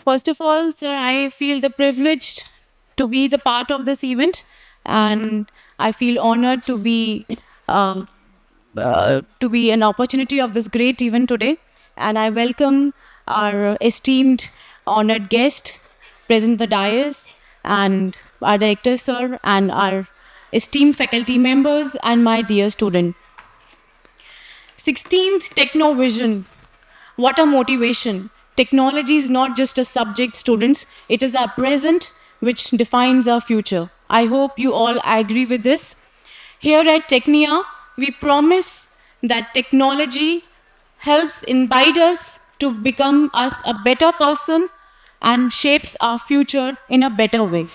First of all, sir, I feel the privileged to be the part of this event, and I feel honored um, to be an opportunity of this great event today. And I welcome our esteemed, honored guest, present the dais, and our director, sir, and our esteemed faculty members, and my dear student. 16th Techno Vision. What a motivation. Technology is not just a subject, students, it is our present which defines our future. I hope you all agree with this. Here at Tecnia, we promise that technology helps invite us to become us a better person and shapes our future in a better way.